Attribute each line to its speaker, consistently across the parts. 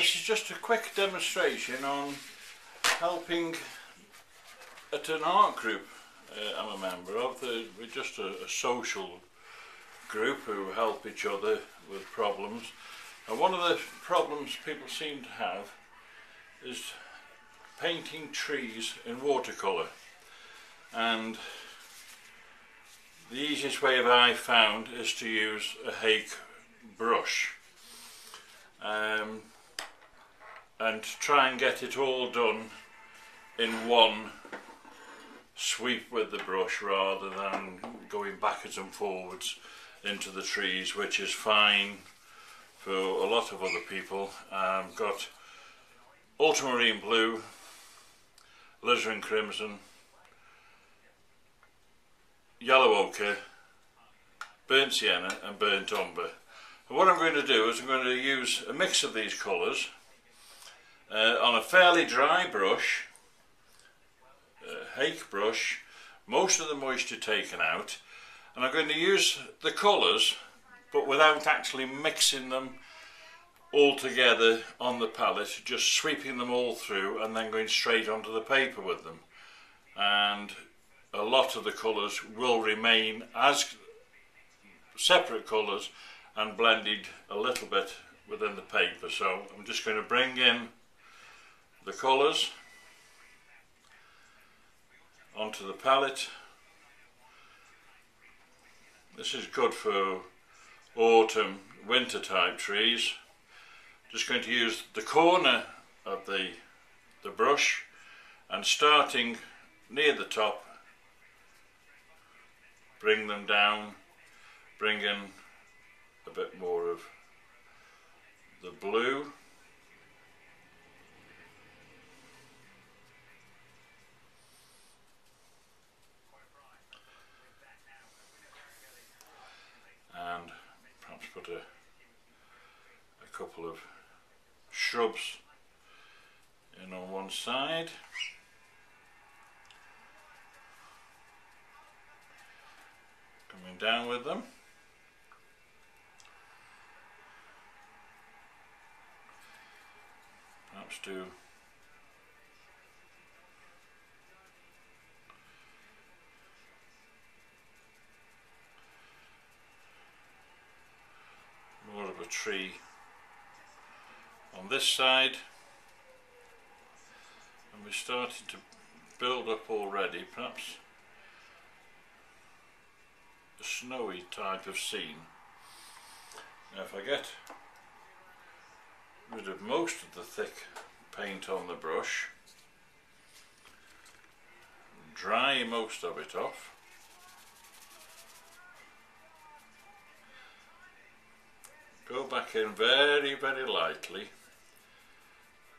Speaker 1: this is just a quick demonstration on helping at an art group I'm a member of. We're just a social group who help each other with problems. And one of the problems people seem to have is painting trees in watercolour. And the easiest way I found is to use a Hake brush. And try and get it all done in one sweep with the brush rather than going backwards and forwards into the trees, which is fine for a lot of other people. Got ultramarine blue, alizarin crimson, yellow ochre, burnt sienna and burnt umber. And what I'm going to do is I'm going to use a mix of these colours on a fairly dry brush, Hake brush, most of the moisture taken out, and I'm going to use the colours but without actually mixing them all together on the palette, just sweeping them all through and then going straight onto the paper with them. And a lot of the colours will remain as separate colours and blended a little bit within the paper. So I'm just going to bring in the colours onto the palette. This is good for autumn, winter type trees. Just going to use the corner of the brush and starting near the top, bring them down, bring in a bit more of the blue. And perhaps put a couple of shrubs in on one side. Coming down with them. Perhaps do more of a tree on this side, and we're starting to build up already perhaps a snowy type of scene. Now if I get rid of most of the thick paint on the brush, dry most of it off, go back in very, very lightly,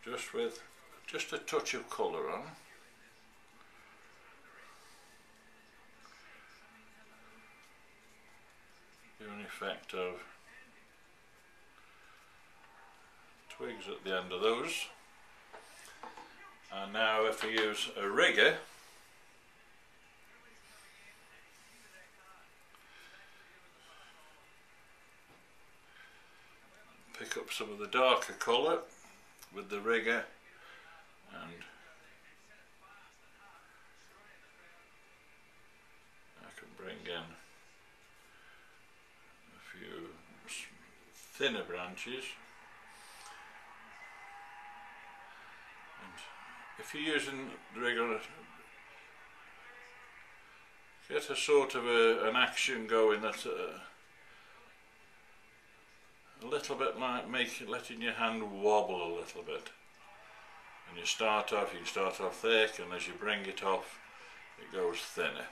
Speaker 1: just with just a touch of colour on. Give an effect of twigs at the end of those. And now if we use a rigger, pick up some of the darker colour with the rigger, and I can bring in a few thinner branches. And if you're using the rigger, get a sort of an action going that's a little bit like letting your hand wobble a little bit. And you can start off thick, and as you bring it off it goes thinner.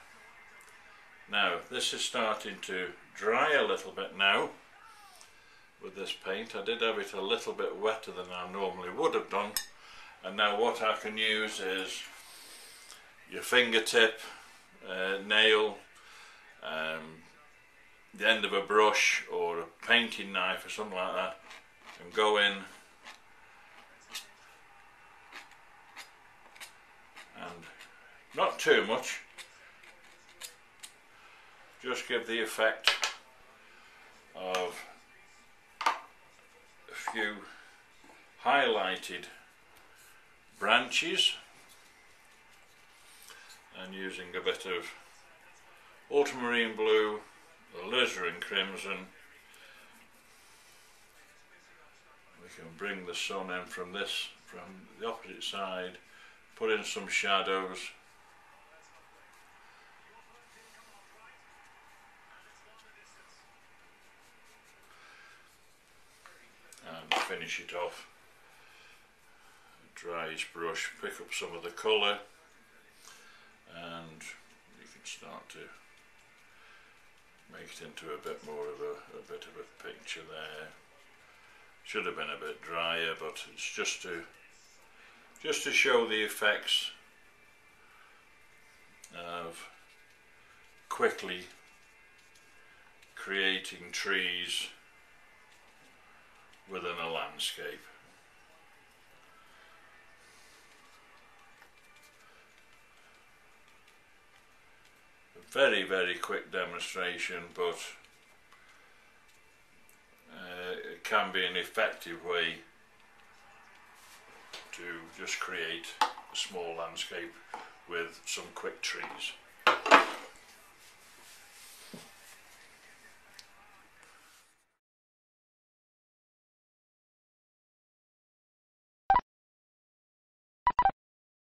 Speaker 1: Now this is starting to dry a little bit now with this paint. I did have it a little bit wetter than I normally would have done, and now what I can use is your fingertip, nail, the end of a brush or a painting knife or something like that, and go in and not too much, just give the effect of a few highlighted branches, and using a bit of ultramarine blue, alizarin crimson, we can bring the sun in from the opposite side, put in some shadows, and finish it off. Dry's brush, pick up some of the colour, and you can start to make it into a bit more of a bit of a picture there. Should have been a bit drier, but it's just to show the effects of quickly creating trees within a landscape. A very, very quick demonstration, but it can be an effective way to just create a small landscape with some quick trees.